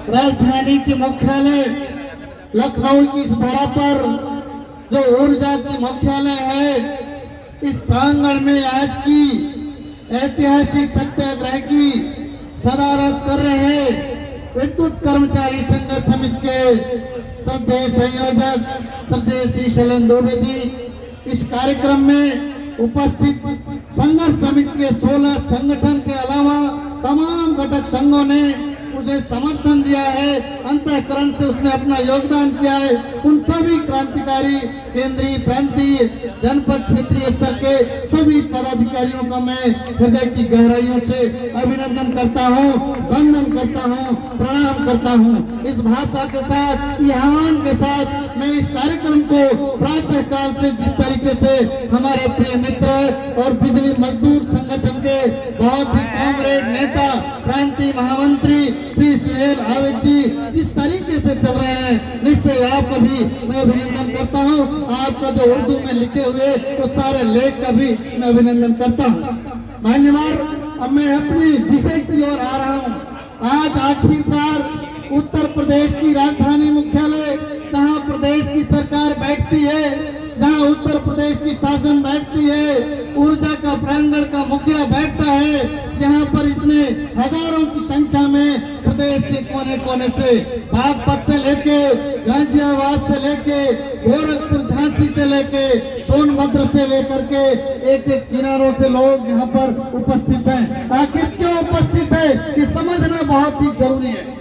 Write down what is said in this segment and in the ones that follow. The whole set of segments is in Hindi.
राजधानी के मुख्यालय लखनऊ की इस धरा पर जो ऊर्जा की मुख्यालय है, इस प्रांगण में आज की ऐतिहासिक सत्याग्रह की सदारत कर रहे विद्युत कर्मचारी संघर्ष समिति के श्रद्धेय संयोजक श्रद्धेय श्री शैलेंद्र दुबे जी, इस कार्यक्रम में उपस्थित संघर्ष समिति के 16 संगठन के अलावा तमाम घटक संघों ने उसे समर्थन दिया है, अंतःकरण से उसने अपना योगदान किया है। उन सभी क्रांतिकारी केंद्रीय प्रांतीय जनपद क्षेत्रीय स्तर के सभी पदाधिकारियों का मैं हृदय की गहराइयों से अभिनंदन करता हूं, वंदन करता हूं, प्रणाम करता हूं। इस भाषा के साथ, ये आह्वान के साथ मैं इस कार्यक्रम को प्रातः काल से जिस तरीके से हमारे प्रिय मित्र और बिजली मजदूर संगठन के बहुत ही कॉमरेड नेता प्रांतीय महामंत्री श्री सुहेल हामिद जी जिस तरीके से चल रहे हैं, निश्चय आपका भी मैं अभिनंदन करता हूं। आपका जो उर्दू में लिखे हुए वो सारे लेख का भी मैं अभिनंदन करता हूं। मान्यवर, अब मैं अपनी विषय की ओर आ रहा हूं। आज आखिरकार उत्तर प्रदेश की राजधानी मुख्यालय, जहां प्रदेश की सरकार बैठती है, जहां उत्तर प्रदेश की शासन बैठती है, ऊर्जा का प्रांगण का मुखिया बैठता है, यहाँ पर इतने हजारों की संख्या में प्रदेश के कोने कोने से, बागपत से लेके गाजियाबाद से लेके गोरखपुर झांसी से लेके सोनभद्र से लेकर के एक एक किनारों से लोग यहाँ पर उपस्थित हैं। आखिर क्यों उपस्थित है ये समझना बहुत ही जरूरी है।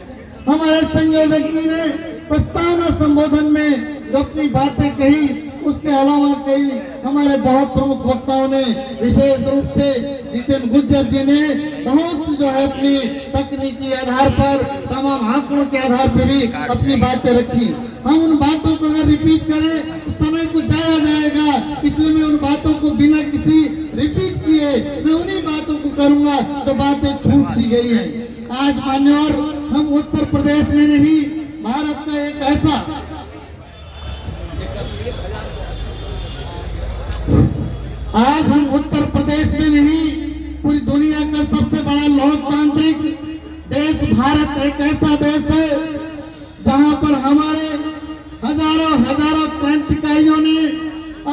हमारे संयोजक जी ने प्रस्तावना संबोधन में जो अपनी बातें कही, उसके अलावा कई हमारे बहुत प्रमुख वक्ताओं ने, विशेष रूप से जितेंद्र गुज्जर जी ने बहुत सी जो है अपनी तकनीकी आधार पर, तमाम आंकड़ों के आधार पर भी अपनी बातें रखी। हम उन बातों को अगर रिपीट करें तो समय को जाया जाएगा, इसलिए मैं उन बातों को बिना किसी रिपीट किए मैं उन्हीं बातों को करूंगा जो बातें छूट सी गई है। आज मान्यवर, हम उत्तर प्रदेश में नहीं, भारत का एक ऐसा आज हम उत्तर प्रदेश में नहीं, पूरी दुनिया का सबसे बड़ा लोकतांत्रिक देश भारत एक ऐसा देश है जहां पर हमारे हजारों हजारों क्रांतिकारियों ने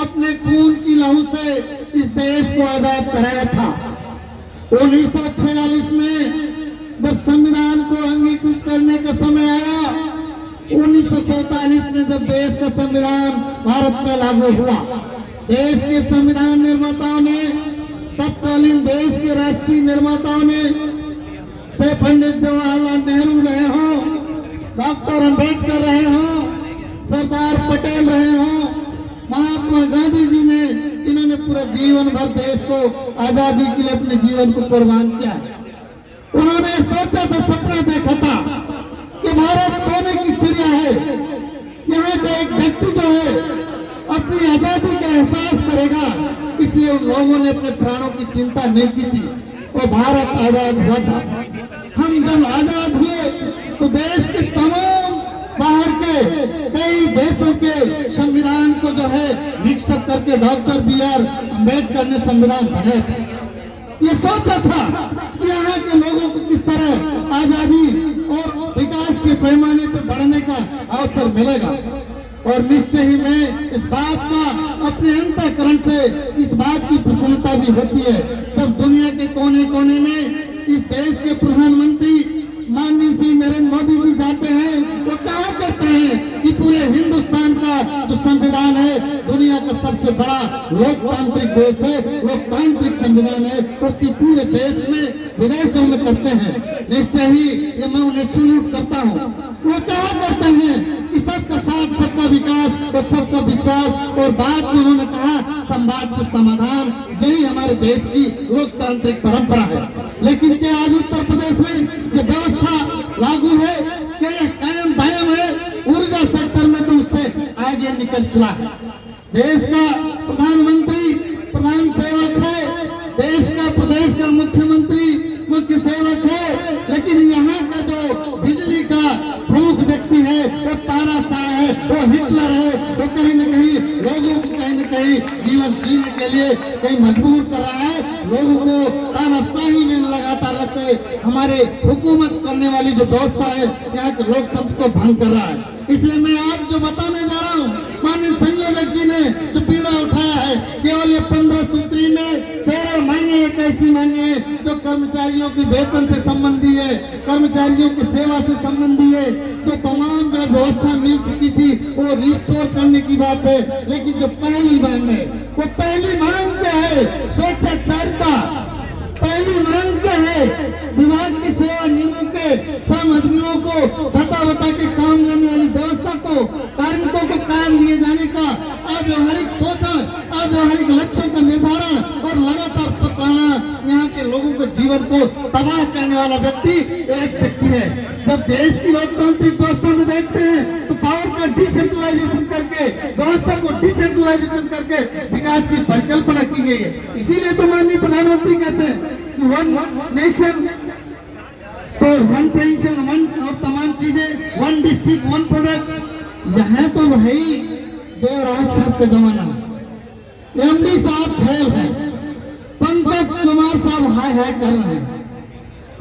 अपने खून की लहू से इस देश को आजाद कराया था। 1946 में जब संविधान को अंगीकृत करने का समय आया, 1947 में जब देश का संविधान भारत में लागू हुआ, देश के संविधान निर्माताओं ने, तत्कालीन देश के राष्ट्रीय निर्माताओं ने, चाहे पंडित जवाहरलाल नेहरू रहे हों, डॉक्टर अंबेडकर रहे हों, सरदार पटेल रहे हों, महात्मा गांधी जी ने, जिन्होंने पूरा जीवन भर देश को आजादी के लिए अपने जीवन को कुर्बान किया। उन्होंने सोचा था, सपना देखा था कि भारत सोने की चिड़िया है, यहाँ का एक व्यक्ति जो है अपनी आजादी का एहसास करेगा, इसलिए उन लोगों ने अपने प्राणों की चिंता नहीं की थी और भारत आजाद हुआ था। हम जब आजाद हुए तो देश के तमाम बाहर के कई देशों के संविधान को जो है मिक्सअप करके डॉक्टर B.R. अम्बेडकर ने संविधान बनाए थे। ये सोचा था कि यहाँ के लोगों को किस तरह आजादी और विकास के पैमाने पर बढ़ने का अवसर मिलेगा। और निश्चय ही मैं इस बात का अपने अंतःकरण से इस बात की प्रसन्नता भी होती है जब दुनिया के कोने कोने में इस देश के प्रधानमंत्री माननीय श्री नरेंद्र मोदी जी जाते हैं, वो कहा करते हैं कि पूरे हिंदुस्तान का जो संविधान है दुनिया का सबसे बड़ा लोकतांत्रिक देश है, लोकतांत्रिक संविधान है, उसकी पूरे देश में विदेशों में करते हैं। निश्चय ही ये मैं उन्हें सल्यूट करता हूँ। वो कहा करते हैं कि सबका साथ, सबका विकास और सबका विश्वास, और बात में उन्होंने कहा संवाद से समाधान, यही हमारे देश की लोकतांत्रिक परंपरा है। लेकिन क्या आज उत्तर प्रदेश में जो व्यवस्था लागू है, क्या यह कायम दायम है? ऊर्जा सेक्टर में तो उससे आगे निकल चुका है। देश का प्रधानमंत्री प्रधान सेवक है, देश का प्रदेश का मुख्यमंत्री मुख्य सेवक है, लेकिन यहाँ का जो बिजली का प्रमुख व्यक्ति है वो तानाशाह है, वो हिटलर है, वो कहीं न कहीं लोगों को कहीं न कहीं जीवन जीने के लिए कहीं मजबूर कर रहा है, लोगों को तानाशाही में लगातार रखते के हमारे हुकूमत करने वाली जो व्यवस्था है यहाँ के लोकतंत्र को भंग कर रहा है। इसलिए मैं आज जो बताने जा रहा हूँ, माननीय संयोजक जी ने जो पीड़ा उठाया है, केवल ये 15 सूत्री में 13 मांगे एक ऐसी मांगे हैं जो कर्मचारियों की वेतन से संबंधी है, कर्मचारियों की सेवा से संबंधी है, जो तमाम जो व्यवस्था मिल चुकी थी वो रिस्टोर करने की बात है। लेकिन जो पहली मांग है, वो पहली मांग क्या है? स्वच्छाचारिता पहली मांग क्या है? विभाग की सेवा नियमों के श्रम अधिनियमों को बता के काम करने वाली व्यवस्था को, कार्मिकों को काम लिए जाने का अव्यवहारिक शोषण, अव्यवहारिक लक्ष्यों का निर्धारण और लगातार पकड़ना यहाँ के लोगों के जीवन को तबाह करने वाला व्यक्ति एक व्यक्ति है। जब देश की लोकतांत्रिक व्यवस्था में देखते हैं तो पावर का डिसेंट्रलाइजेशन करके, व्यवस्था को डिसेंट्रलाइजेशन करके विकास की परिकल्पना की गई है। इसीलिए तो माननीय प्रधानमंत्री कहते हैं कि वन नेशन तो वन पेंशन, वन और तमाम चीजें, वन डिस्ट्रिक्ट वन प्रोडक्ट। यहाँ तो भाई देवराज साहब का जमाना है, एमडी साहब फेल है, पंकज कुमार साहब हाय हाय कर रहे हैं।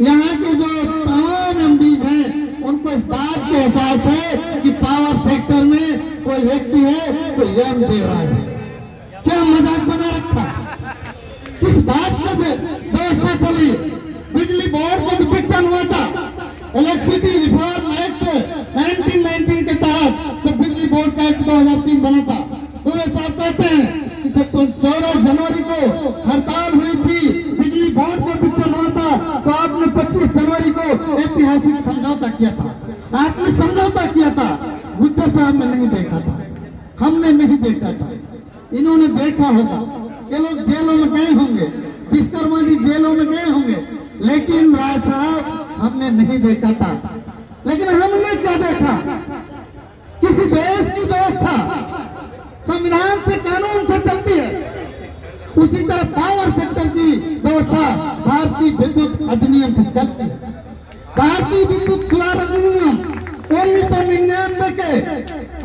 यहाँ के जो तमाम एमडीज हैं उनको इस बात का एहसास है कि पावर सेक्टर में कोई व्यक्ति है तो एम देवराज है। क्या मजाक बना रखा, किस बात का व्यवस्था चल रही है? बिजली बोर्ड को जो विघटन हुआ था इलेक्ट्रिसिटी रिफॉर्म एक्ट 1919 के तहत, तो बिजली बोर्ड का एक्ट 2003 बना था, तो वे साहब कहते हैं कि जब 14 जनवरी को हड़ताल हुई थी, बिजली बोर्ड को विघटन हुआ था, तो आपने 25 जनवरी को ऐतिहासिक समझौता किया था। आपने समझौता किया था, गुज्जर साहब ने नहीं देखा था, हमने नहीं देखा था, इन्होंने देखा होगा। ये लोग जेलों में गए होंगे, विश्वकर्मा जी जेलों में गए होंगे, लेकिन राय साहब हमने नहीं देखा था। लेकिन हमने क्या देखा? किसी देश की व्यवस्था संविधान से, कानून से चलती है, उसी तरह पावर सेक्टर की व्यवस्था भारतीय विद्युत अधिनियम से चलती है। भारतीय विद्युत सुधार अधिनियम 1999 के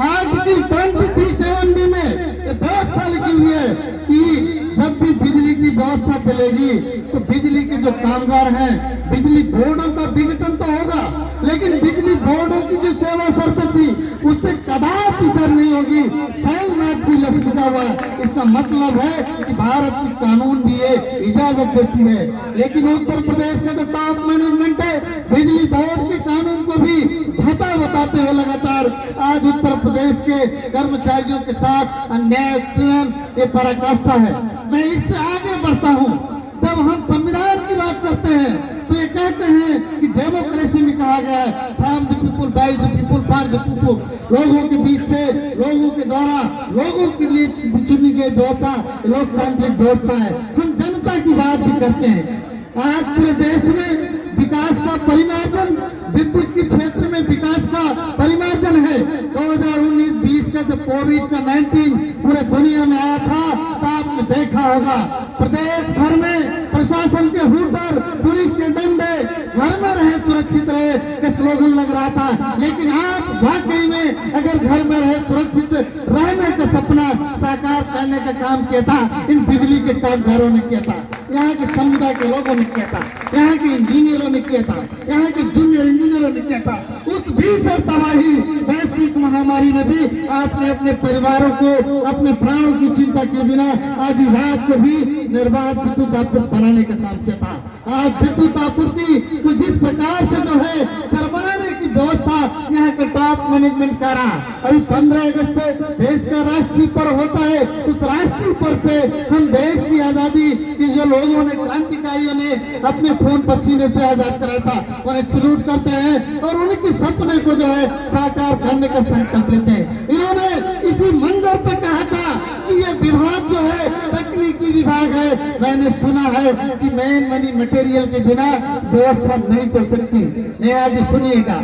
आर्टिकल 23(7)B में व्यवस्था लिखी हुई है कि जब भी बिजली की व्यवस्था चलेगी तो बिजली के जो कामगार हैं, बिजली बोर्डों का विघटन तो होगा, लेकिन बिजली बोर्डों की जो सेवा शर्त थी उससे कदापि इधर नहीं होगी। सेल नाथ भी लिखा हुआ है। इसका मतलब है कि भारत की कानून भी ये इजाजत देती है। लेकिन उत्तर प्रदेश का जो टॉप मैनेजमेंट है, बिजली बोर्ड के कानून को भी धता बताते हुए लगातार आज उत्तर प्रदेश के कर्मचारियों के साथ अन्याय उत्पीड़न ये पराकाष्ठा है। मैं इससे आगे बढ़ता हूँ। जब हम संविधान की बात करते हैं तो ये कहते हैं कि डेमोक्रेसी में कहा गया है from the people, by the people, for the people. लोगों के बीच से, लोगों के द्वारा, लोगों के लिए चुनी गई व्यवस्था लोकतांत्रिक व्यवस्था है। हम जनता की बात भी करते हैं। आज पूरे देश में विकास का परिमार्जन, विद्युत के क्षेत्र में विकास का परिमार्जन है। 2019-20 का जब कोविड-19 पूरे दुनिया में आया था तो आपने देखा होगा प्रदेश भर में प्रशासन के हुटर, पुलिस के डंडे, घर में रहे सुरक्षित रहे के स्लोगन लग रहा था। लेकिन आप वाकई में अगर घर में रहे सुरक्षित रहने का सपना साकार करने का काम किया था, इन बिजली के कामगारों ने किया था, यहाँ के समुदाय के लोगों ने किया था, यहाँ के इंजीनियरों ने किया था, यहाँ के जूनियर इंजीनियरों ने किया था। उस भीषण तबाही वैश्विक महामारी में भी आपने अपने परिवारों को, अपने प्राणों की चिंता किए बिना आधी रात को भी निर्बाध विद्युत आपूर्ति बनाने का काम किया था। आज विद्युत आपूर्ति को जिस प्रकार से जो है चरमराने की व्यवस्था यहाँ के टॉप मैनेजमेंट कर रहा। अभी 15 अगस्त देश का राष्ट्रीय पर्व होता है। उस राष्ट्रीय पर्व पे हम देश की आजादी की जो लोगों ने, क्रांतिकारियों ने अपने खून पसीने से आजाद कराया था, उन्हें सल्यूट करते हैं और उनके सपने को जो है साकार करने का संकल्प लेते हैं। इन्होंने इसी मंदिर पे कहा था कि ये विभाग जो है तकनीकी विभाग है। मैंने सुना है कि मेन मनी मटेरियल के बिना व्यवस्था नहीं चल सकती। नहीं, आज सुनिएगा,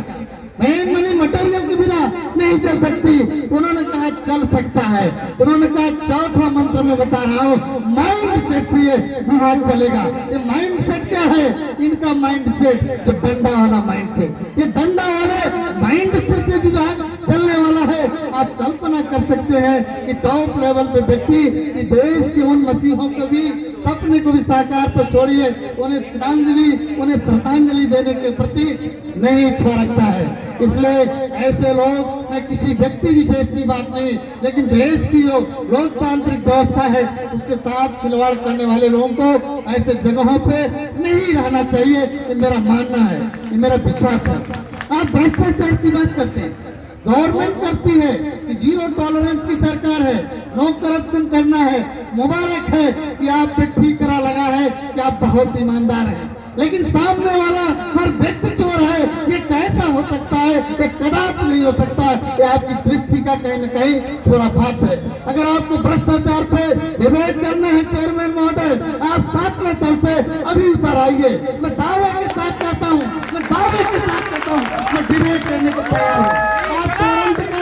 मेन मनी मटेरियल के बिना नहीं चल सकती। उन्होंने कहा चल सकता है। उन्होंने कहा चौथा मंत्र में बता रहा हूँ, माइंड सेट से ये विभाग चलेगा। ये माइंड सेट क्या है? इनका माइंड सेट जो डंडा वाला माइंड सेट, ये डंडा वाले माइंड सेट से विभाग चलने वाला है। आप कल्पना कर सकते हैं कि टॉप लेवल पे व्यक्ति कि देश के उन मसीहों को भी सपने को भी साकार तो छोड़िए, उन्हें श्रद्धांजलि देने के प्रति नहीं इच्छा रखता है। इसलिए ऐसे लोग, मैं किसी व्यक्ति विशेष की बात नहीं, लेकिन देश की जो लोकतांत्रिक व्यवस्था है उसके साथ खिलवाड़ करने वाले लोगों को ऐसे जगहों पे नहीं रहना चाहिए। ये मेरा मानना है, ये मेरा विश्वास है। आप भ्रष्टाचार की बात करते हैं, गवर्नमेंट करती है कि जीरो टॉलरेंस की सरकार है, नो करप्शन करना है। मुबारक है कि आप पे ठीकरा लगा है कि आप बहुत ईमानदार हैं, लेकिन सामने वाला हर व्यक्ति चोर है, ये कैसा हो सकता है? ये कदापि नहीं हो सकता। ये आपकी दृष्टि का कहीं न कहीं पूरा बात है। अगर आपको भ्रष्टाचार पे डिबेट करना है चेयरमैन महोदय, आप 7वें तल से अभी उतर आइए। मैं दावे के साथ कहता हूँ, मैं दावे के साथ कहता हूँ, मैं डिबेट करने को तैयार हूँ। आप वारंट का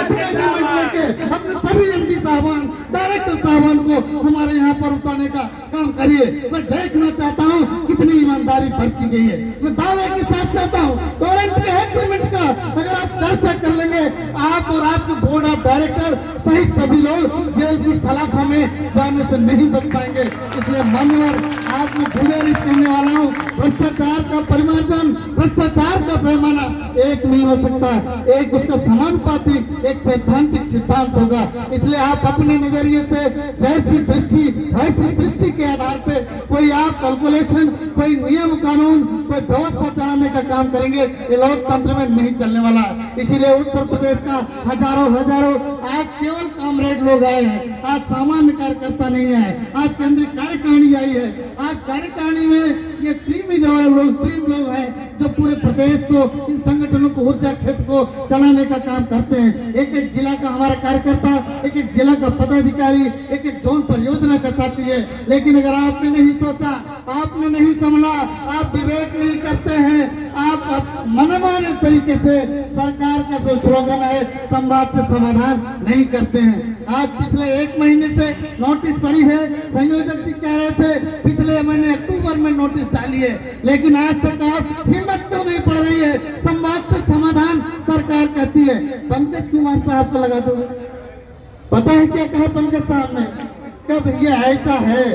एग्रीमेंट लेके अपने सभी एमडी साहबान, डायरेक्टर साहबान को हमारे यहाँ पर उतारने का काम करिए। मैं देखना चाहता हूँ कितनी ईमानदारी बरती गई है। मैं दावे के साथ कहता हूँ, वारंट के एग्रीमेंट का अगर आप चर्चा कर लेंगे, आप और आपके बोर्ड ऑफ डायरेक्टर सहित सभी लोग जेल की सलाखों में जाने से नहीं बच पाएंगे। इसलिए मान्यवर, आज मैं गुजारिश करने वाला हूँ, भ्रष्टाचार का परिमार्जन, भ्रष्टाचार का पैमाना एक नहीं हो सकता, एक उसका समानुपाती एक सैद्धांतिक सिद्धांत होगा। इसलिए आप अपने नजरिए से जैसी दृष्टि वैसी सृष्टि के आधार पे कोई आप कैलकुलेशन, कोई नियम कानून, कोई व्यवस्था चलाने का काम करेंगे, ये लोकतंत्र में नहीं चलने वाला। इसीलिए उत्तर प्रदेश का हजारों आज केवल कामरेड लोग आए हैं, आज सामान्य कार्यकर्ता नहीं है, आज केंद्रीय कार्यकारिणी आई है। आज कार्यकारिणी में ये टीम लोग हैं जो पूरे प्रदेश को, इन संगठनों को, ऊर्जा क्षेत्र को चलाने का काम करते हैं। एक एक जिला का हमारा कार्यकर्ता, एक एक जिला का पदाधिकारी, एक एक जोन परियोजना का साथी है। लेकिन अगर आपने नहीं सोचा, आपने नहीं संभला, आप डिबेट नहीं करते हैं, आप मनमाने तरीके से सरकार का जो स्लोगन है संवाद से समाधान नहीं करते हैं। आज पिछले 1 महीने से नोटिस पड़ी है, संयोजक जी कह रहे थे पिछले महीने अक्टूबर में नोटिस डाली है, लेकिन आज तक आप हिम्मत क्यों नहीं पड़ रही है? संवाद से समाधान सरकार कहती है। पंकज कुमार साहब को लगा दो, पता है क्या कहा पंकज साहब ने? कब ये ऐसा है,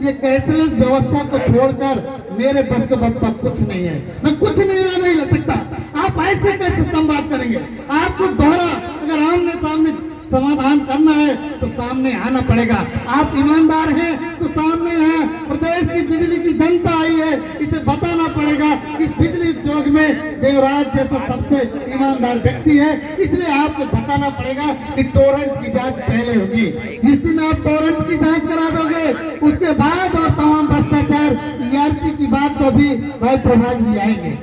ये कैशलेस व्यवस्था को छोड़कर मेरे बस के बप्पा कुछ नहीं है, मैं कुछ नहीं लटकता। आप ऐसे कैसे संवाद करेंगे? आपको दोहरा अगर आमने सामने समाधान करना है तो सामने आना पड़ेगा। आप ईमानदार हैं तो सामने हैं। प्रदेश की बिजली की जनता आई है, इसे बताना पड़ेगा। इस बिजली उद्योग में देवराज जैसा सबसे ईमानदार व्यक्ति है, इसलिए आपको बताना पड़ेगा कि टोरेंट की जांच पहले होगी। जिस दिन आप टोरेंट की जांच करा दोगे, उसके बाद और तमाम भ्रष्टाचार ERP की बात तो भी भाई प्रभात जी आएंगे।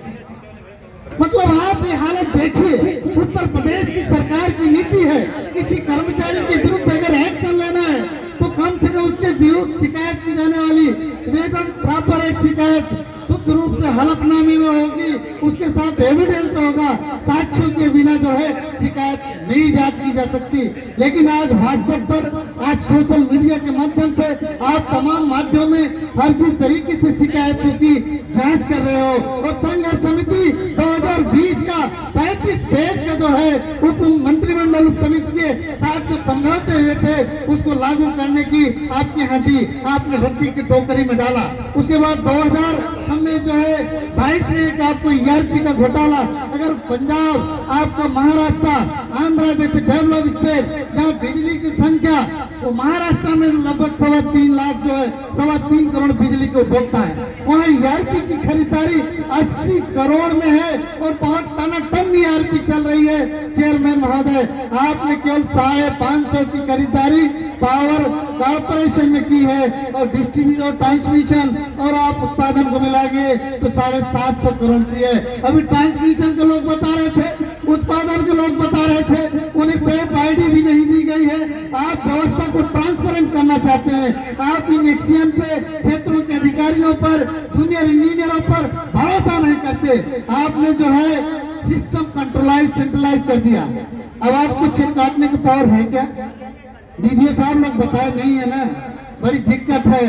मतलब आप ये हालत देखिए, उत्तर प्रदेश की सरकार की नीति है, किसी कर्मचारी के विरुद्ध अगर एक्शन लेना है तो कम से कम उसके विरुद्ध शिकायत की जाने वाली वेतन प्रॉपर एक शिकायत शुद्ध रूप से हलफनामे में होगी, उसके साथ एविडेंस होगा, साक्ष्यों के बिना जो है शिकायत नहीं जांच की जा सकती। लेकिन आज व्हाट्सएप पर, आज सोशल मीडिया के माध्यम से आप तमाम माध्यमों में फर्जी तरीके से शिकायतों की जांच कर रहे हो। और संघर्ष समिति 2020 का 35 पेज का जो है उप मंत्रिमंडल उप समिति के साथ जो समझौते हुए थे उसको लागू करने की आपकी यहाँ दी, आपने रद्दी की टोकरी में डाला। उसके बाद 2000 हमने जो है 22 में एक आपको ERP का घोटाला, अगर पंजाब, आपका महाराष्ट्र, आंध्र जैसे डेवलप स्टेट जहाँ बिजली की संख्या, वो महाराष्ट्र में लगभग 3.25 लाख जो है 3.25 करोड़ बिजली के उपभोक्ता है, वहाँ ERP की खरीदारी 80 करोड़ में है और बहुत टन ERP चल रही है। चेयरमैन महोदय, आपने केवल 550 की खरीदारी पावर कॉर्पोरेशन में की है और डिस्ट्रीब्यूशन और ट्रांसमिशन और आप उत्पादन को मिलाएंगे तो 750 करोड़ की है। अभी ट्रांसमिशन के लोग बता रहे थे, उत्पादन के लोग बता रहे थे, उन्हें सेफ ID भी नहीं दी गई है। आप व्यवस्था को ट्रांसपेरेंट करना चाहते हैं, आप इन एक्शन पे क्षेत्रों के अधिकारियों पर, जूनियर इंजीनियरों पर भरोसा नहीं करते। आपने जो है सिस्टम कंट्रोलाइज, सेंट्रलाइज कर दिया। अब आपको चेक काटने की पावर है क्या? DGO साहब लोग बताए नहीं है ना, बड़ी दिक्कत है।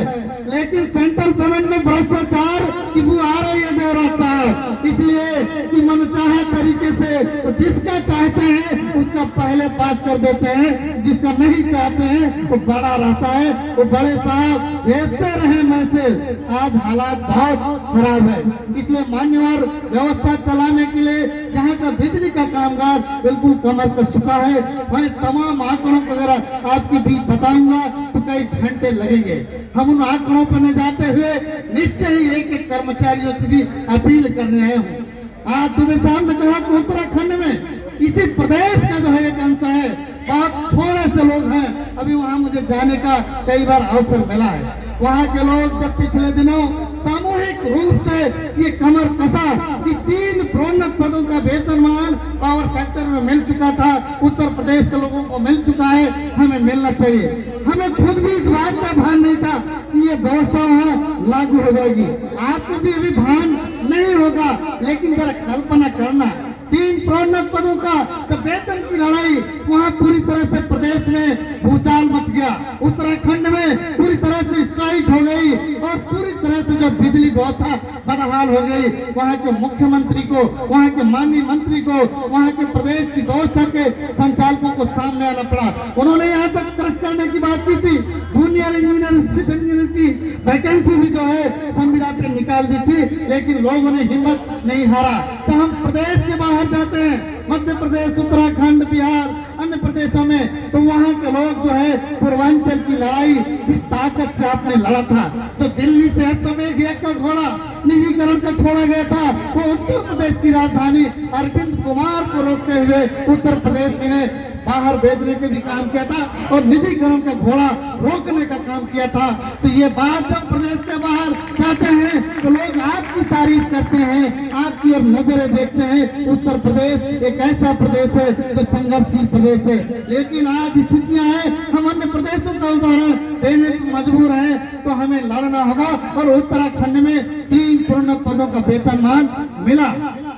लेकिन सेंट्रल पेमेंट में भ्रष्टाचार की बू आ रही है देवराज साहब, इसलिए कि मनचाहे तरीके तरीके से वो जिसका चाहते हैं उसका पहले पास कर देते हैं, जिसका नहीं चाहते हैं वो बड़ा रहता है। वो बड़े साहब भेजते रहे मैसेज। आज हालात बहुत खराब है, इसलिए मान्यवर व्यवस्था चलाने के लिए यहाँ का बिजली का कामगार बिल्कुल कमर कस चुका है। मैं तमाम आंकड़ों को अगर आपकी बीच बताऊंगा तो कई घंटे लगेंगे। हम उन आंकड़ों पर न जाते हुए निश्चय ही एक एक कर्मचारियों से भी अपील करने आए हूँ। आज दुबे साहब ने कहा कि उत्तराखंड में इसी प्रदेश का जो है एक अंश है, बहुत थोड़े से लोग हैं। अभी वहाँ मुझे जाने का कई बार अवसर मिला है। वहाँ के लोग जब पिछले दिनों सामूहिक रूप से ये कमर कसा कि 3 प्रोन्नत पदों का वेतनमान पावर सेक्टर में मिल चुका था, उत्तर प्रदेश के लोगों को मिल चुका है, हमें मिलना चाहिए। हमें खुद भी इस बात का भान नहीं था कि ये व्यवस्था वहाँ लागू हो जाएगी। आपको भी अभी भान नहीं होगा, लेकिन जरा कल्पना करना 3 प्रोन्नत पदों का तो वेतन की लड़ाई वहाँ पूरी तरह से प्रदेश में भूचाल मच गया। उत्तराखंड में पूरी तरह से स्ट्राइक हो गई और पूरी तरह से जो बिजली व्यवस्था बदहाल हो गई। वहाँ के मुख्यमंत्री को, वहाँ के माननीय मंत्री को, वहाँ के प्रदेश की व्यवस्था के संचालकों को सामने आना पड़ा। उन्होंने यहाँ तक क्रश करने की बात की थी, जूनियर इंजीनियर, असिस्टेंट इंजीनियर की वैकेंसी भी जो है संविदा पे निकाल दी थी, लेकिन लोगों ने हिम्मत नहीं हारा। तो हम प्रदेश के बाहर जाते हैं, मध्य प्रदेश, उत्तराखंड, बिहार, अन्य प्रदेशों में, तो वहाँ के लोग जो है पूर्वांचल की लड़ाई जिस ताकत से आपने लड़ा था, जो दिल्ली से 101 का घोड़ा निजीकरण का छोड़ा गया था, वो उत्तर प्रदेश की राजधानी अरविंद कुमार को रोकते हुए उत्तर प्रदेश में बाहर भेजने के भी काम किया था और निजीकरण का घोड़ा रोकने का काम किया था। तो ये बात जब प्रदेश के बाहर जाते हैं तो लोग आपकी तारीफ करते हैं, आपकी ओर नजरें देखते हैं। उत्तर प्रदेश एक ऐसा प्रदेश है जो संघर्षशील प्रदेश है, लेकिन आज स्थितियां हैं, हम अन्य प्रदेशों का उदाहरण देने को मजबूर हैं, तो हमें लड़ना होगा। और उत्तराखंड में 3 प्रोन्नत पदों का वेतनमान मिला,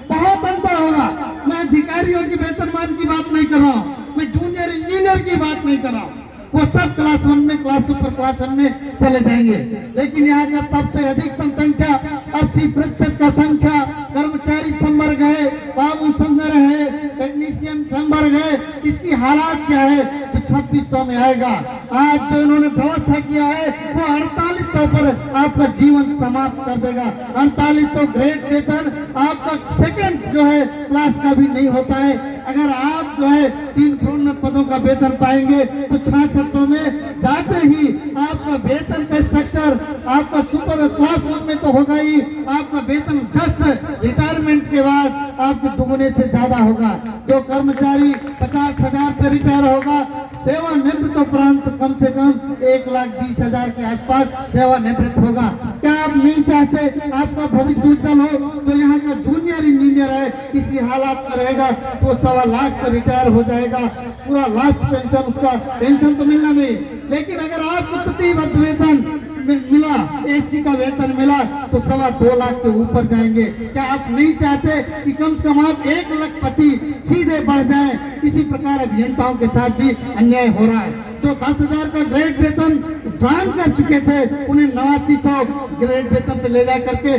बहुत अंतर होगा। मैं अधिकारियों के वेतनमान की बात नहीं कर रहा हूँ, मैं जूनियर इंजीनियर की बात नहीं कर रहा हूँ। वो सब क्लास 1 में, क्लास सुपर क्लास 1 में चले जाएंगे, लेकिन यहाँ का सबसे अधिकतम संख्या 80% का संख्या कर्मचारी संवर्ग है, बाबू संवर्ग है, टेक्नीशियन संवर्ग है। इसकी हालात क्या है जो 2600 में आएगा? आज जो इन्होंने व्यवस्था किया है वो 4800 पर आपका जीवन समाप्त कर देगा। 4800 ग्रेड वेतन आपका सेकंड जो है क्लास का भी नहीं होता है। अगर आप जो है 3 प्रोन्नत पदों का वेतन पाएंगे तो 6600 में जाते ही आपका वेतन का स्ट्रक्चर आपका सुपर क्लास 1 में तो होगा ही, आपका वेतन जस्ट रिटायरमेंट के बाद आपके दुगने से ज्यादा होगा। जो कर्मचारी 50,000 पे रिटायर होगा, सेवानिवृत्त उपरांत कम से कम 1,20,000 के आसपास सेवानिवृत्त होगा। क्या आप नहीं चाहते आपका भविष्य उज्जवल हो? तो यहाँ का जूनियर इंजीनियर है, इसी हालात में रहेगा तो 1.25 लाख पर रिटायर हो जाएगा। पूरा लास्ट पेंशन, उसका पेंशन तो मिलना नहीं, लेकिन अगर आपको तृतीयबद्ध वेतन मिला, एसी का वेतन मिला तो 2.25 लाख के ऊपर जाएंगे। क्या आप नहीं चाहते कि कम से कम आप 1 लखपति सीधे बढ़ जाए? इसी प्रकार अभियंताओं के साथ भी अन्याय हो रहा है। जो 10,000 का ग्रेड वेतन ज्वाइन कर चुके थे उन्हें 8900 ग्रेड वेतन पे ले जा करके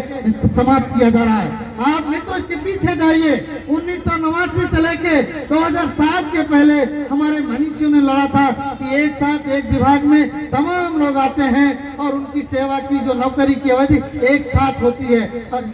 समाप्त किया जा रहा है। आप मित्रों इसके पीछे जाइए, 1989 से लेके 2007 के पहले हमारे मनीषियों ने लड़ा था कि एक साथ एक विभाग में तमाम लोग आते हैं और उनकी सेवा की जो नौकरी की अवधि एक साथ होती है।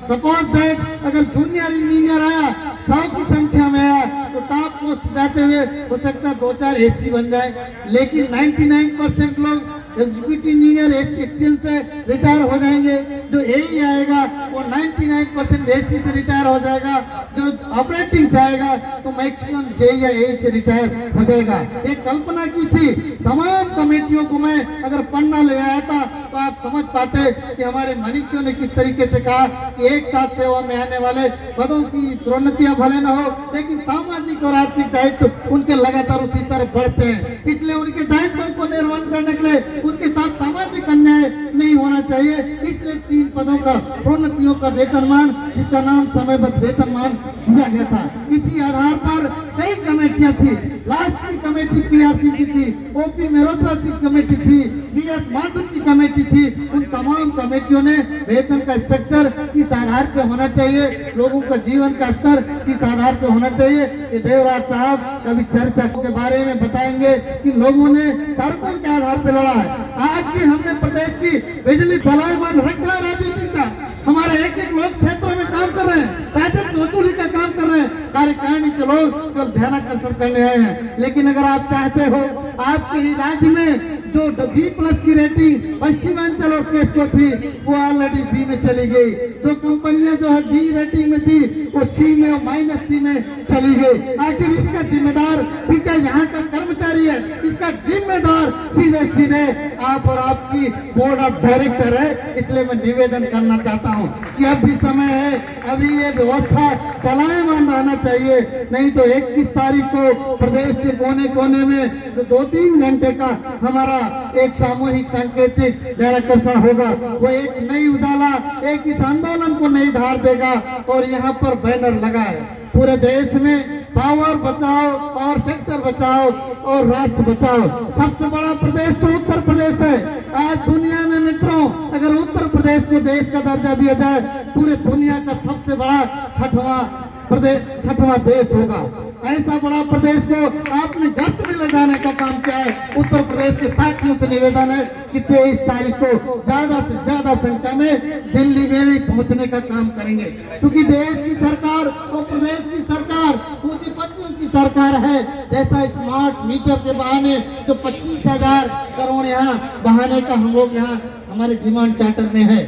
सपोज दैट अगर जूनियर इंजीनियर आया 100 की संख्या में आया तो टॉप पोस्ट जाते हुए हो सकता है 2-4 एसी बन जाए, लेकिन 99% लोग एग्जीक्यूटिव इंजीनियर एक्शन से रिटायर हो जाएंगे। जो एई आएगा वो 99% एसी से रिटायर हो जाएगा। जो ऑपरेटिंग से आएगा तो मैक्सिमम जेई या एई से रिटायर हो जाएगा। एक कल्पना की थी, तमाम कमेटियों को मैं अगर पढ़ना ले आया था तो आप समझ पाते कि हमारे मनीषियों ने किस तरीके से कहा कि एक साथ सेवा में आने वाले पदों की प्रोन्नतियां भले न हो, लेकिन सामाजिक और आर्थिक दायित्व उनके लगातार उसी तरफ बढ़ते हैं। इसलिए उनके दायित्वों को निर्वहन करने के लिए उनके साथ सामाजिक अन्याय नहीं होना चाहिए। इसलिए 3 पदों का प्रोन्नतियों का वेतनमान, जिसका नाम समयबद्ध वेतनमान दिया गया था। इसी आधार पर कई कमेटियां थी। लास्ट की कमेटी पीआरसी की थी, ओपी मेहरोत्रा की कमेटी थी, बीएस माथुर की कमेटी थी। उन तमाम कमेटियों ने वेतन का स्ट्रक्चर किस आधार पे होना चाहिए, लोगों का जीवन का स्तर किस आधार पे होना चाहिए, ये देवराज साहब कभी चर्चा के बारे में बताएंगे कि लोगों ने तर्कों के आधार पे लड़ा है। आज भी हमने प्रदेश की बिजली चलायमान रखा है। राजीव जी का हमारे एक एक लोग क्षेत्रों में काम कर रहे हैं, राजस्व वसूली का काम कर रहे हैं, कार्यकारिणी के लोग केवल ध्यानाकर्षण करने आए हैं। लेकिन अगर आप चाहते हो आपके ही राज्य में जो B+ की रेटिंग पश्चिमांचल और केस को थी वो ऑलरेडी B में चली गई। जो कंपनियां जो है B रेटिंग में थी वो C में और -C में चली गई। आखिर इसका जिम्मेदार भी क्या यहाँ का कर्मचारी है? इसका जिम्मेदार सीधे सीधे आप और आपकी बोर्ड ऑफ डायरेक्टर है। इसलिए मैं निवेदन करना चाहता हूँ कि अब भी समय है, अभी ये व्यवस्था चलायमान रहना चाहिए। नहीं तो 21 तारीख को प्रदेश के कोने कोने में 2-3 घंटे का हमारा एक सामूहिक सांकेतिक ध्यानाकर्षण होगा। वो एक नई उजाला, एक इस आंदोलन को नई धार देगा। और यहाँ पर बैनर लगा है पूरे देश में, पावर बचाओ, पावर सेक्टर बचाओ और राष्ट्र बचाओ। सबसे बड़ा प्रदेश तो उत्तर प्रदेश है। आज दुनिया में मित्रों अगर उत्तर प्रदेश को देश का दर्जा दिया जाए, पूरे दुनिया का सबसे बड़ा छठवां देश होगा। ऐसा बड़ा प्रदेश को आपने गर्त में ले जाने का काम किया है। उत्तर प्रदेश के साथियों से निवेदन है कि 23 तारीख को ज्यादा से ज्यादा संख्या में दिल्ली में भी पहुंचने का काम करेंगे, क्योंकि देश की सरकार और प्रदेश की सरकार पूंजीपतियों की सरकार है। जैसा स्मार्ट मीटर के बहाने जो 25,000 करोड़ यहाँ बहाने का हम लोग यहाँ हमारे डिमांड चार्टर में है।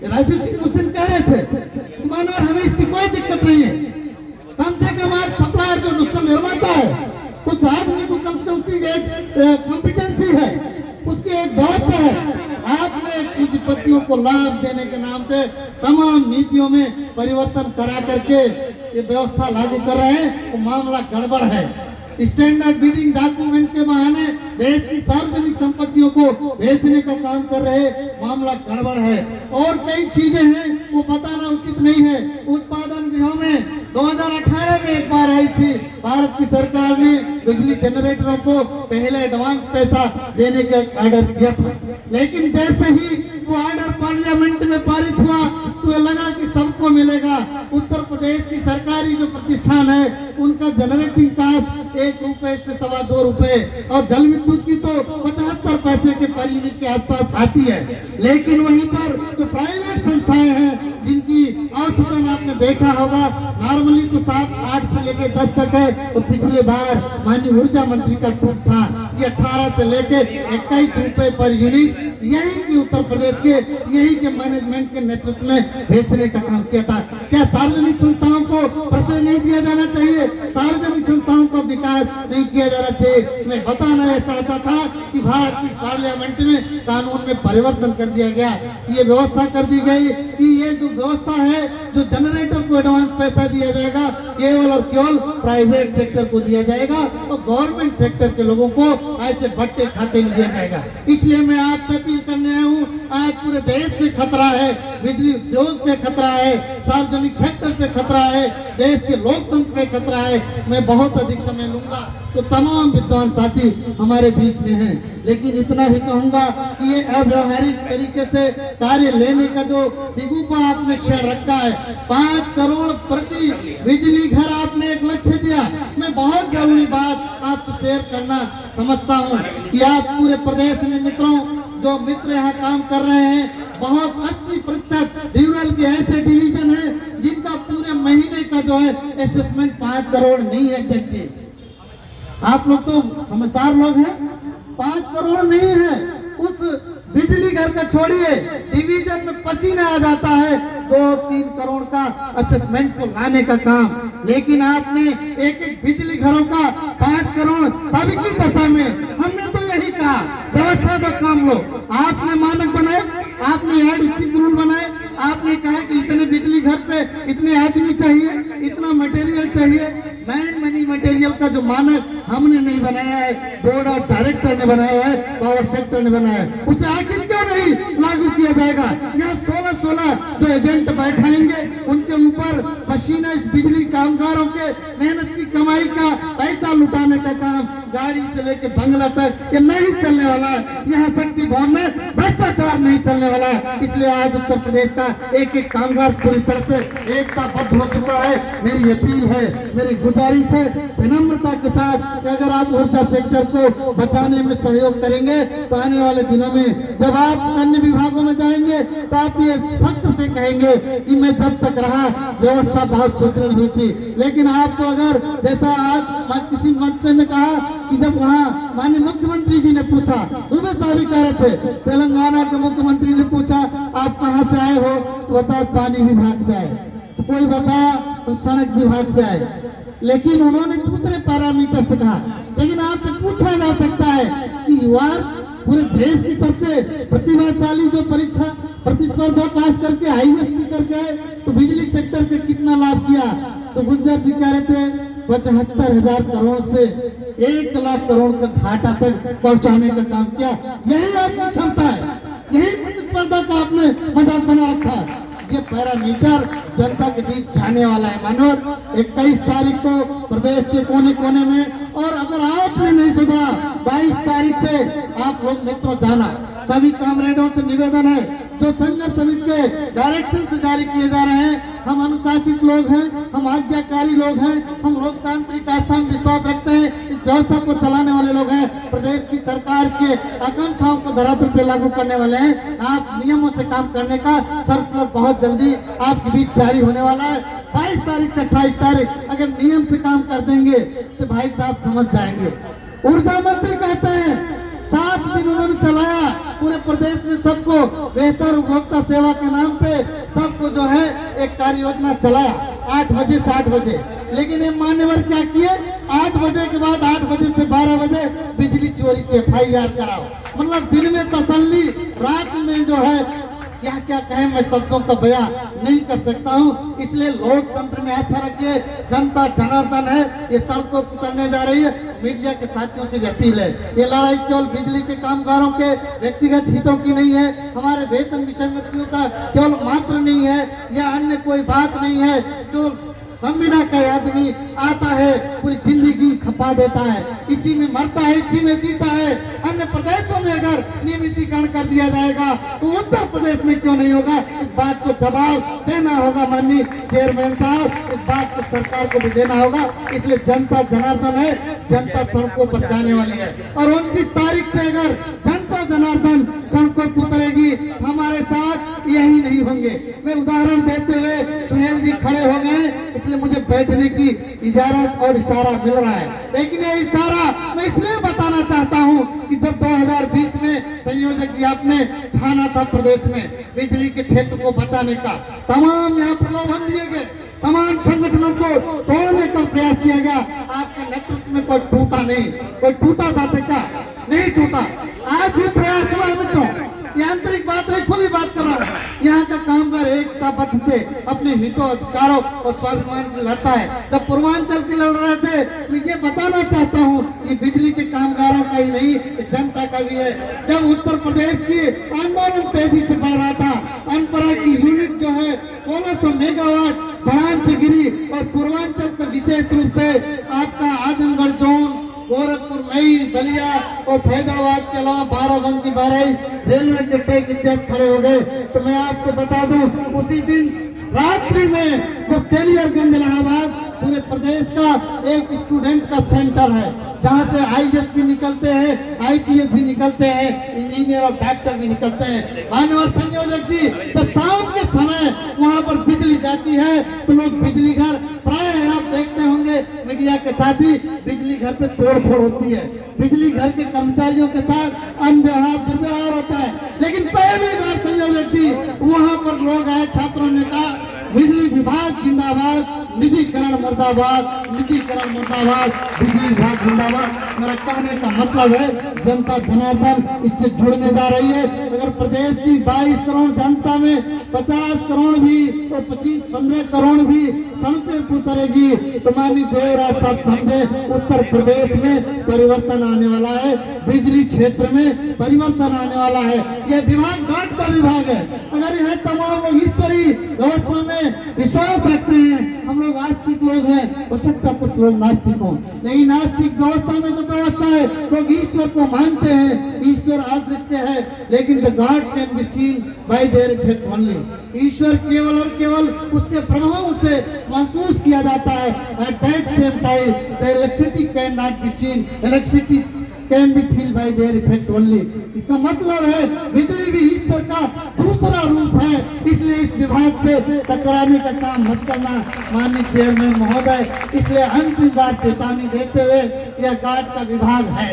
राजीव जी उस दिन कह रहे थे मानवर हमें इसकी कोई दिक्कत नहीं है। कम से कम आज सप्लायर जो उसका निर्माता है उस आदमी को कम से कम उसकी एक कॉम्पिटेंसी है, उसकी एक व्यवस्था है। आपने पूंजीपतियों को लाभ देने के नाम पे तमाम नीतियों में परिवर्तन करा करके ये व्यवस्था लागू कर रहे हैं, तो मामला गड़बड़ है। स्टैंडर्ड बिडिंग डॉक्यूमेंट के बहाने देश की सार्वजनिक संपत्तियों को बेचने का काम कर रहे, मामला गड़बड़ है। और कई चीजें हैं वो बताना उचित नहीं है। उत्पादन गृहों में 2018 में एक बार आई थी, भारत की सरकार ने बिजली जनरेटरों को पहले एडवांस पैसा देने का ऑर्डर किया था। लेकिन जैसे ही वो ऑर्डर पार्लियामेंट में पारित हुआ तो ये लगा कि सबको मिलेगा। उत्तर प्रदेश की सरकारी जो प्रतिष्ठान है उनका जनरेटिंग कास्ट 1 रुपए से 2.25 रुपए और जल विद्युत की तो 75 पैसे के पर यूनिट के आसपास आती है। लेकिन वहीं पर जो प्राइवेट संस्थाएं हैं जिनकी औसतन आपने देखा होगा नॉर्मली तो 7-8 से लेके 10 तक है, और पिछले बार माननीय ऊर्जा मंत्री का टूट था कि 18 से लेके 21 रुपए पर यूनिट यही की उत्तर प्रदेश के यही के मैनेजमेंट के नेतृत्व में बेचने का काम किया था। क्या सार्वजनिक संस्थाओं को प्रेशर नहीं दिया जाना चाहिए? सार्वजनिक संस्थाओं का विकास नहीं किया जाना चाहिए? मैं बताना यह चाहता था कि भारत की पार्लियामेंट में कानून में परिवर्तन कर दिया गया, ये व्यवस्था कर दी गई कि ये जो व्यवस्था है जो जनरेटर को एडवांस पैसा दिया जाएगा केवल और केवल प्राइवेट सेक्टर को दिया जाएगा और गवर्नमेंट सेक्टर के लोगों को ऐसे भट्टे खाते में दिया जाएगा। इसलिए मैं आपसे अपील करने आया हूँ, आज पूरे देश पे खतरा है, बिजली उद्योग पे खतरा है, सार्वजनिक सेक्टर पे खतरा है, देश के लोकतंत्र पे खतरा है। मैं बहुत अधिक समय लूंगा तो तमाम विद्वान साथी हमारे बीच में हैं, लेकिन इतना ही कहूंगा कि ये अव्यवहारिक तरीके से कार्य लेने का जो सिगुपा आपने छेड़ रखा है, 5 करोड़ प्रति बिजली घर आपने एक लक्ष्य दिया। मैं बहुत जरूरी बात आपसे शेयर करना समझता हूँ कि आप पूरे प्रदेश में मित्रों जो मित्र यहाँ काम कर रहे हैं, बहुत 80% रूरल के ऐसे डिवीजन है जिनका पूरे महीने का जो है असेसमेंट 5 करोड़ नहीं है। अध्यक्ष जी आप लोग तो समझदार लोग हैं, 5 करोड़ नहीं है। उस बिजली घर का छोड़िए, डिवीजन में पसीना आ जाता है 2-3 करोड़ का असेसमेंट को लाने का काम। लेकिन आपने एक बिजली घरों का 5 करोड़ तब की दशा में हमने तो यही कहा व्यवस्था तो काम लो। आपने मानक बनाए, आपने यहाँ डिस्ट्रिक्ट रूल बनाए, आपने कहा कि इतने बिजली घर पे इतने आदमी चाहिए, इतना मटेरियल चाहिए। मैन मनी मटेरियल का जो मानक हमने नहीं बनाया है, बोर्ड ऑफ डायरेक्टर ने बनाया है, पावर सेक्टर ने बनाया है, उसे आखिर क्यों नहीं लागू किया जाएगा? यहाँ 16 16 जो एजेंट बैठाएंगे उनके ऊपर पसीना इस बिजली कामगारों के मेहनत की कमाई का पैसा लुटाने का काम गाड़ी से लेके बंगला तक ये नहीं चलने वाला है। यहाँ शक्ति भवन में भ्रष्टाचार नहीं चलने वाला है। इसलिए आज उत्तर प्रदेश का एक एक कामगार पूरी तरह से एकताबद्ध हो चुका है। मेरी अपील है, मेरी गुजारिश है विनम्रता के साथ कि अगर आप ऊर्जा सेक्टर को बचाने में सहयोग करेंगे तो आने वाले दिनों में जब आप अन्य विभागों में जाएंगे तो आप ये फख्र से कहेंगे कि मैं जब तक रहा व्यवस्था बहुत सुदृढ़ हुई थी। लेकिन आपको अगर जैसा आज किसी मंत्री ने कहा कि जब वहाँ माननीय मुख्यमंत्री जी ने पूछा, दुबे साहब भी कह रहे थे, तेलंगाना के मुख्यमंत्री ने पूछा आप कहाँ से आए हो, तो बताया पानी विभाग से आए, तो कोई बताया तो सड़क विभाग से आए। लेकिन उन्होंने दूसरे पैरामीटर से कहा। लेकिन आपसे पूछा जा सकता है कि यार पूरे देश की सबसे प्रतिभाशाली जो परीक्षा प्रतिस्पर्धा पास करके IST करके आए तो बिजली सेक्टर के कितना लाभ किया, तो गुज्जर जी कह रहे थे 75,000 करोड़ से 1 लाख करोड़ का घाटा तक पहुंचाने का काम किया। यही आपकी क्षमता है, यही प्रतिस्पर्धा का आपने मजाक बना रखा है। ये पैरामीटर जनता के बीच जाने वाला है मानवर 21 तारीख को प्रदेश के कोने कोने में। और अगर आपने नहीं सुधा 22 तारीख से आप लोग मित्रों जाना, सभी कामरेडों से निवेदन है जो संघर्ष समिति के डायरेक्शन से जारी किए जा रहे हैं। हम अनुशासित लोग हैं, हम आज्ञाकारी लोग हैं, हम लोकतांत्रिक आस्था में विश्वास रखते हैं, इस व्यवस्था को चलाने वाले लोग हैं, प्रदेश की सरकार के आकांक्षाओं को धरातल पे लागू करने वाले हैं। आप नियमों से काम करने का सर्कुलर बहुत जल्दी आपके बीच जारी होने वाला है। 22 तारीख से 28 तारीख अगर नियम से काम कर देंगे तो भाई साहब समझ जाएंगे। ऊर्जा मंत्री कहते हैं 7 दिन उन्होंने चलाया, पूरे प्रदेश में सबको बेहतर उपभोक्ता सेवा के नाम पे सबको जो है एक कार्य योजना चलाया 8 बजे से 8 बजे। लेकिन ये मान्यवर क्या किए, 8 बजे के बाद 8 बजे से 12 बजे बिजली चोरी के FIR कराओ। मतलब दिन में तसल्ली, रात में जो है क्या क्या कहें मैं शब्दों का बयां नहीं कर सकता हूं। इसलिए लोकतंत्र में आस्था रखिए, जनता जनार्दन है, ये सड़कों पर उतरने जा रही है। मीडिया के साथियों से भी अपील है, ये लड़ाई केवल बिजली के कामगारों के व्यक्तिगत हितों की नहीं है, हमारे वेतन विसंगतियों का केवल मात्र नहीं है, या अन्य कोई बात नहीं है। जो संविदा का आदमी आता है पूरी जिंदगी खपा देता है, इसी में मरता है, इसी में जीता है। अन्य प्रदेशों में अगर नियमितीकरण कर दिया जाएगा तो उत्तर प्रदेश में क्यों नहीं होगा? इस बात को जवाब देना होगा माननीय चेयरमैन साहब, इस बात को सरकार को भी देना होगा। इसलिए जनता जनार्दन है, जनता सड़कों पर जाने वाली है। और 29 तारीख से अगर जनता जनार्दन सड़कों पर उतरेगी तो हमारे साथ यही नहीं होंगे। मैं उदाहरण देते हुए सुहेल जी खड़े हो गए, इसलिए मुझे बैठने की इजाजत और इशारा मिल रहा है। लेकिन ये इशारा मैं इसलिए बताना चाहता हूं कि जब 2020 में संयोजक जी आपने ठाना था प्रदेश में बिजली के क्षेत्र को बचाने का, तमाम यहाँ प्रलोभन दिए गए, तमाम संगठनों को तोड़ने का प्रयास किया गया। आपके नेतृत्व में कोई टूटा नहीं, कोई टूटा था क्या? नहीं टूटा। आज भी प्रयास हुआ है मित्रों, ये आंतरिक बात नहीं, खुली बात कर रहा हूँ। यहाँ का कामगार एकताबद्ध से अपने हितों, अधिकारों और स्वाभिमान की लड़ता है। जब पूर्वांचल की लड़ रहे थे, मैं ये बताना चाहता हूँ ये बिजली के कामगारों का ही नहीं, जनता का भी है। जब उत्तर प्रदेश की आंदोलन तेजी से बढ़ रहा था, अनपरा की यूनिट जो है 1600 मेगावाट ढलान से गिरी और पूर्वांचल का विशेष रूप से आपका आजमगढ़ जोन, गोरखपुर, मई, बलिया और फैजाबाद के अलावा 12 बंकी बहराइच रेलवे के ट्रैक इत्यादि खड़े हो गए। तो मैं आपको बता दूं उसी दिन रात्रि में जब तेलियरगंज इलाहाबाद पूरे प्रदेश का एक स्टूडेंट का सेंटर है, जहां से IAS भी निकलते हैं, IPS भी निकलते हैं, इंजीनियर और डॉक्टर भी निकलते हैं। माननीय संयोजक जी, जब शाम के समय वहां पर बिजली जाती है तो लोग बिजली घर, प्राय आप देखते होंगे मीडिया के साथी, बिजली घर पे तोड़फोड़ होती है, बिजली घर के कर्मचारियों के साथ अनव्यवहार, दुर्व्यवहार होता है। लेकिन पहली बार संयोजक जी वहां पर लोग आए, छात्रों ने कहा बिजली विभाग जिंदाबाद, निजीकरण मुर्दाबाद, निजीकरण मुर्दाबाद, बिजली विभाग जिंदाबाद। मेरा कहने का मतलब है जनता जनार्दन इससे जुड़ने जा रही है। अगर प्रदेश की 22 करोड़ जनता में 50 करोड़ भी और 25-15 करोड़ भी सड़कें पे उतरेगी तो माननीय देवराज साहब समझे उत्तर प्रदेश में परिवर्तन आने वाला है, बिजली क्षेत्र में परिवर्तन आने वाला है। यह विभाग घाट का विभाग है। अगर यह तमाम लोग ईश्वरीय व्यवस्था में विश्वास रखते हैं, हम लोग आस्तिक लोग हैं, हो सकता है कुछ लोग नास्तिक हों, लेकिन नास्तिक व्यवस्था में जो व्यवस्था है लोग ईश्वर को मानते हैं, ईश्वर अदृश्य है, लेकिन the God can be seen by their effect only. ईश्वर केवल और केवल उसके प्रभाव से महसूस किया जाता है। At that same time the electricity can not be seen, electricity can be feel bye their effect only. इसका मतलब है बिजली भी ईश्वर का दूसरा रूप है, इसलिए इस विभाग से टकराने का काम मत करना माननीय चेयरमैन महोदय। इसलिए अंतिम बार चेतावनी देते हुए यह गार्ड का विभाग है,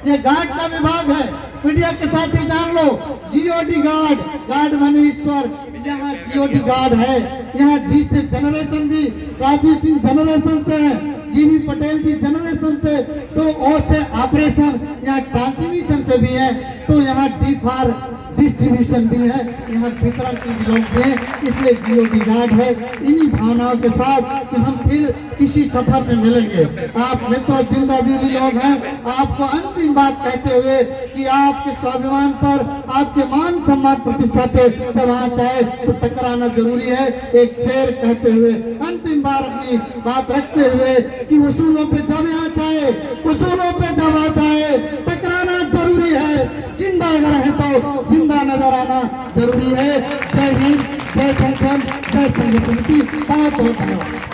यह गार्ड का विभाग है। मीडिया के साथ ही जान लो, जीओडी गार्ड, गार्ड माने ईश्वर, यहाँ जीओडी गार्ड है। यहाँ जी से जनरेशन भी राजीव सिंह जनरेशन से है, जीवी पटेल जी जनरेशन से, तो ओ से ऑपरेशन, यहाँ ट्रांसमिशन से भी है, तो यहाँ डी फॉर डिस्ट्रीब्यूशन भी है, यहाँ वितरण की भी लोग भी है। इसलिए जीओडी गार्ड है। इन्हीं भावनाओं के साथ कि हम फिर किसी सफर में मिलेंगे। आप मित्रों जिंदा दिली लोग हैं, आपको अंतिम बात कहते हुए कि आपके स्वाभिमान पर, आपके मान सम्मान प्रतिष्ठा पे जब वहाँ चाहे तो टकराना जरूरी है। एक शेर कहते हुए अंतिम बार अपनी बात रखते हुए कि उसूलों पे जब यहाँ चाहे, उसूलों पे जब आ चाहे टकराना जरूरी है। जिंदा अगर है तो जिंदा नजर आना जरूरी है। जय हिंद, जय संगठन, जय संघ समिति। बहुत बहुत धन्यवाद।